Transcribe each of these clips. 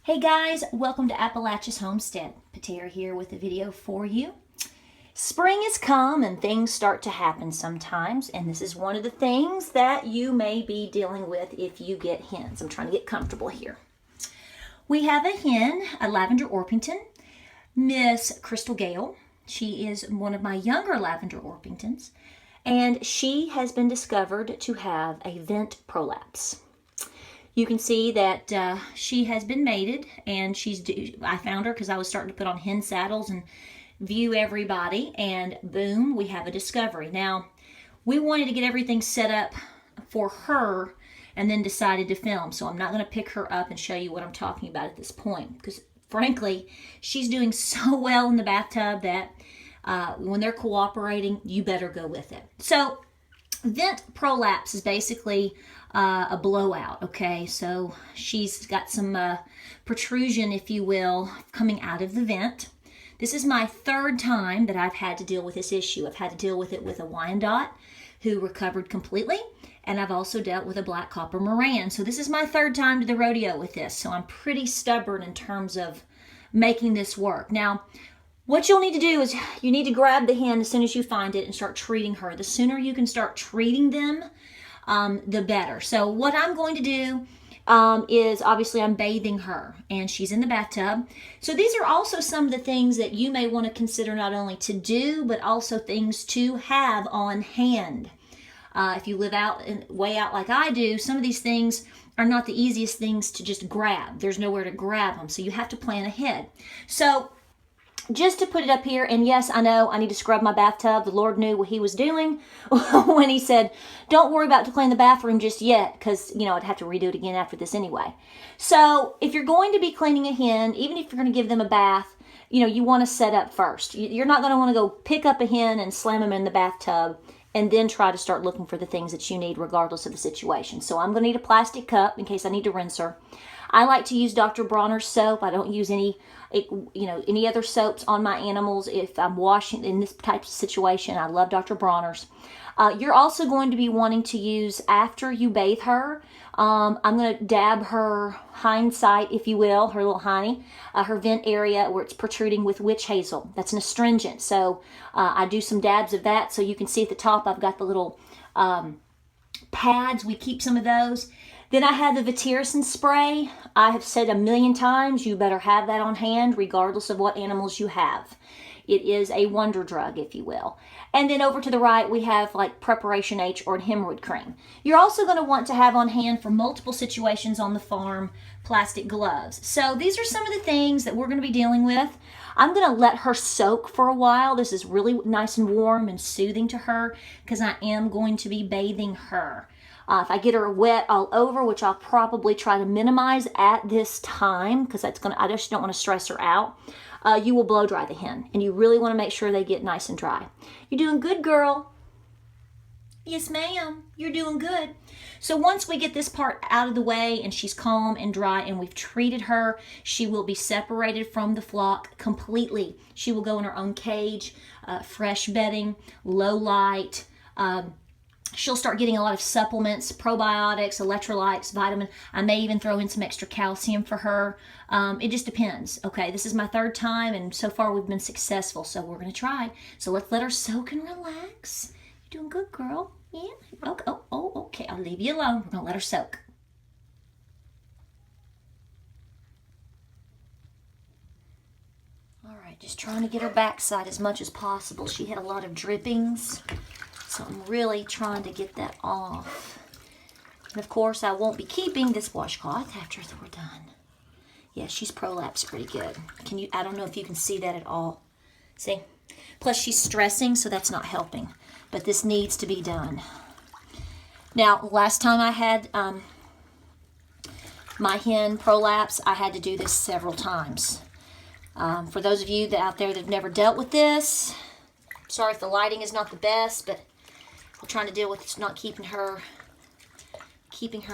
Hey guys, welcome to Appalachia's Homestead. Patera here with a video for you. Spring has come and things start to happen sometimes, and this is one of the things that you may be dealing with if you get hens. I'm trying to get comfortable here. We have a hen, a Lavender Orpington, Miss Crystal Gale. She is one of my younger Lavender Orpingtons, and she has been discovered to have a vent prolapse. You can see that she has been mated, and I found her because I was starting to put on hen saddles and view everybody, and boom, we have a discovery. Now, we wanted to get everything set up for her and then decided to film, so I'm not going to pick her up and show you what I'm talking about at this point because, frankly, she's doing so well in the bathtub that when they're cooperating, you better go with it. So, vent prolapse is basically a blowout, okay? So she's got some protrusion, if you will, coming out of the vent. This is my third time that I've had to deal with this issue. I've had to deal with it with a Wyandotte who recovered completely, and I've also dealt with a black copper Moran. So this is my third time to the rodeo with this, so I'm pretty stubborn in terms of making this work. Now, what you'll need to do is you need to grab the hen as soon as you find it and start treating her. The sooner you can start treating them, the better. So what I'm going to do is obviously I'm bathing her and she's in the bathtub. So these are also some of the things that you may want to consider not only to do, but also things to have on hand. If you live way out like I do, some of these things are not the easiest things to just grab. There's nowhere to grab them, so you have to plan ahead. So just to put it up here, and yes, I know I need to scrub my bathtub. The Lord knew what he was doing when he said, don't worry about to clean the bathroom just yet, because, I'd have to redo it again after this anyway. So if you're going to be cleaning a hen, even if you're going to give them a bath, you want to set up first. You're not going to want to go pick up a hen and slam them in the bathtub and then try to start looking for the things that you need regardless of the situation. So I'm going to need a plastic cup in case I need to rinse her. I like to use Dr. Bronner's soap. I don't use any other soaps on my animals if I'm washing in this type of situation. I love Dr. Bronner's. You're also going to be wanting to use, after you bathe her, I'm going to dab her hindsight, if you will, her little hiney, her vent area where it's protruding with witch hazel. That's an astringent. So I do some dabs of that. So you can see at the top I've got the little pads. We keep some of those. Then I have the Vetericin spray. I have said 1,000,000 times, you better have that on hand regardless of what animals you have. It is a wonder drug, if you will. And then over to the right, we have like Preparation H or hemorrhoid cream. You're also going to want to have on hand for multiple situations on the farm, plastic gloves. So these are some of the things that we're going to be dealing with. I'm going to let her soak for a while. This is really nice and warm and soothing to her because I am going to be bathing her. If I get her wet all over, which I'll probably try to minimize at this time because I just don't want to stress her out, you will blow dry the hen. And you really want to make sure they get nice and dry. You're doing good, girl. Yes, ma'am. You're doing good. So once we get this part out of the way and she's calm and dry and we've treated her, she will be separated from the flock completely. She will go in her own cage, fresh bedding, low light. She'll start getting a lot of supplements, probiotics, electrolytes, vitamin. I may even throw in some extra calcium for her. It just depends. Okay, this is my third time, and so far we've been successful, so we're going to try. So let's let her soak and relax. You're doing good, girl. Yeah? Okay. I'll leave you alone. We're going to let her soak. All right, just trying to get her backside as much as possible. She had a lot of drippings. So I'm really trying to get that off. And of course, I won't be keeping this washcloth after we're done. Yeah, she's prolapsed pretty good. I don't know if you can see that at all. See? Plus she's stressing, so that's not helping. But this needs to be done. Now, last time I had my hen prolapse, I had to do this several times. For those of you out there that have never dealt with this, sorry if the lighting is not the best, but we're trying to deal with it's not keeping her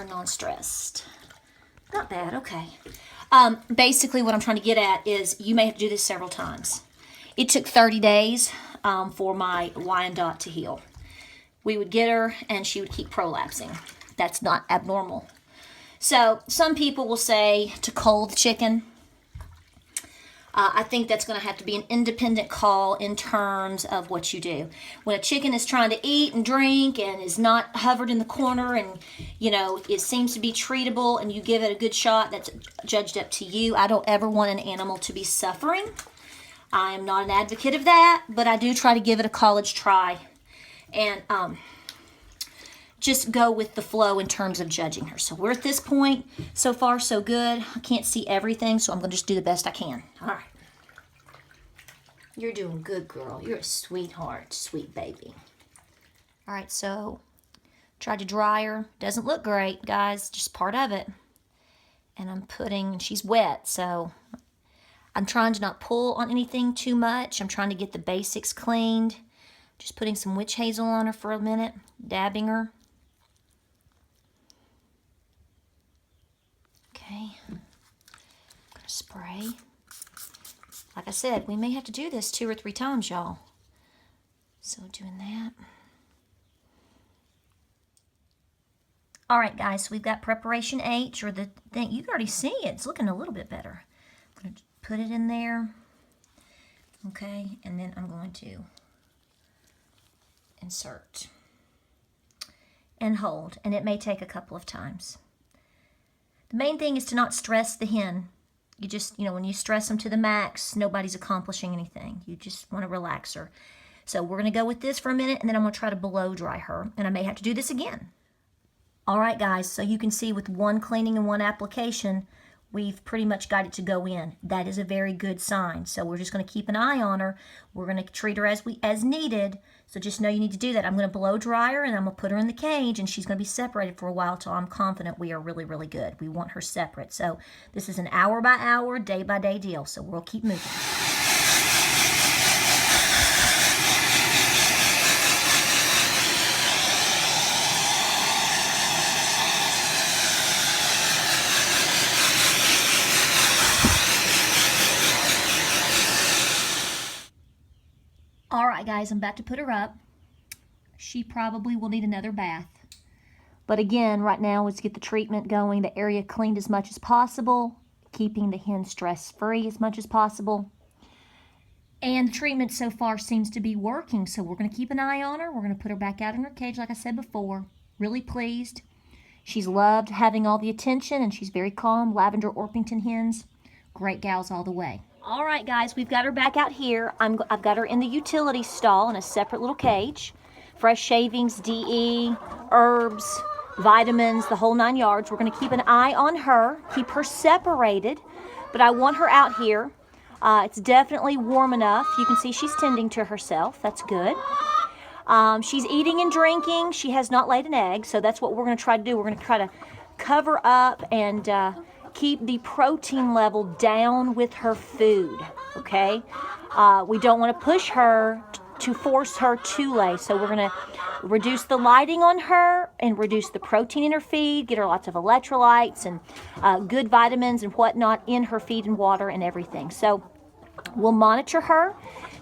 non-stressed. Not bad, okay. Basically what I'm trying to get at is you may have to do this several times. It took 30 days for my Wyandotte to heal. We would get her and she would keep prolapsing. That's not abnormal. So some people will say to cull the chicken. I think that's going to have to be an independent call in terms of what you do. When a chicken is trying to eat and drink and is not hovered in the corner and, you know, it seems to be treatable and you give it a good shot, that's judged up to you. I don't ever want an animal to be suffering. I am not an advocate of that, but I do try to give it a college try and just go with the flow in terms of judging her. So we're at this point. So far, so good. I can't see everything, so I'm going to just do the best I can. All right. You're doing good, girl. You're a sweetheart, sweet baby. All right, so tried to dry her. Doesn't look great, guys. Just part of it. And I'm putting, she's wet, so I'm trying to not pull on anything too much. I'm trying to get the basics cleaned. Just putting some witch hazel on her for a minute, dabbing her. Okay, I'm gonna spray. Like I said, we may have to do this 2 or 3 times, y'all. So doing that. All right, guys, so we've got preparation H, or the thing. You can already see it. It's looking a little bit better. I'm gonna put it in there. Okay, and then I'm going to insert and hold, and it may take a couple of times. The main thing is to not stress the hen. You just, you know, when you stress them to the max, nobody's accomplishing anything. You just want to relax her. So we're going to go with this for a minute, and then I'm going to try to blow dry her, and I may have to do this again. All right, guys, so you can see with one cleaning and one application, we've pretty much got it to go in. That is a very good sign. So we're just going to keep an eye on her. We're going to treat her as needed. So just know you need to do that. I'm going to blow dry her and I'm going to put her in the cage, and she's going to be separated for a while till I'm confident we are really, really good. We want her separate. So this is an hour by hour, day by day deal. So we'll keep moving. All right, guys, I'm about to put her up. She probably will need another bath. But again, right now, let's get the treatment going, the area cleaned as much as possible, keeping the hen stress-free as much as possible. And the treatment so far seems to be working, so we're going to keep an eye on her. We're going to put her back out in her cage, like I said before. Really pleased. She's loved having all the attention, and she's very calm. Lavender Orpington hens, great gals all the way. All right, guys, we've got her back out here. I've got her in the utility stall in a separate little cage. Fresh shavings, DE, herbs, vitamins, the whole 9 yards. We're going to keep an eye on her, keep her separated, but I want her out here. It's definitely warm enough. You can see she's tending to herself. That's good. She's eating and drinking. She has not laid an egg, so that's what we're going to try to do. We're going to try to cover up and keep the protein level down with her food, okay? We don't want to push her to force her to lay, so we're going to reduce the lighting on her and reduce the protein in her feed, get her lots of electrolytes and good vitamins and whatnot in her feed and water and everything. So we'll monitor her.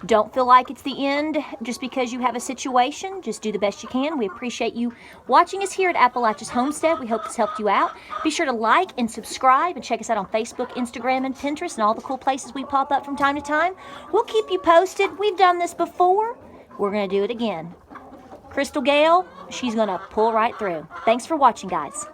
Don't feel like it's the end just because you have a situation. Just do the best you can. We appreciate you watching us here at Appalachia's Homestead. We hope this helped you out. Be sure to like and subscribe and check us out on Facebook, Instagram, and Pinterest and all the cool places we pop up from time to time. We'll keep you posted. We've done this before. We're going to do it again. Crystal Gale, she's going to pull right through. Thanks for watching, guys.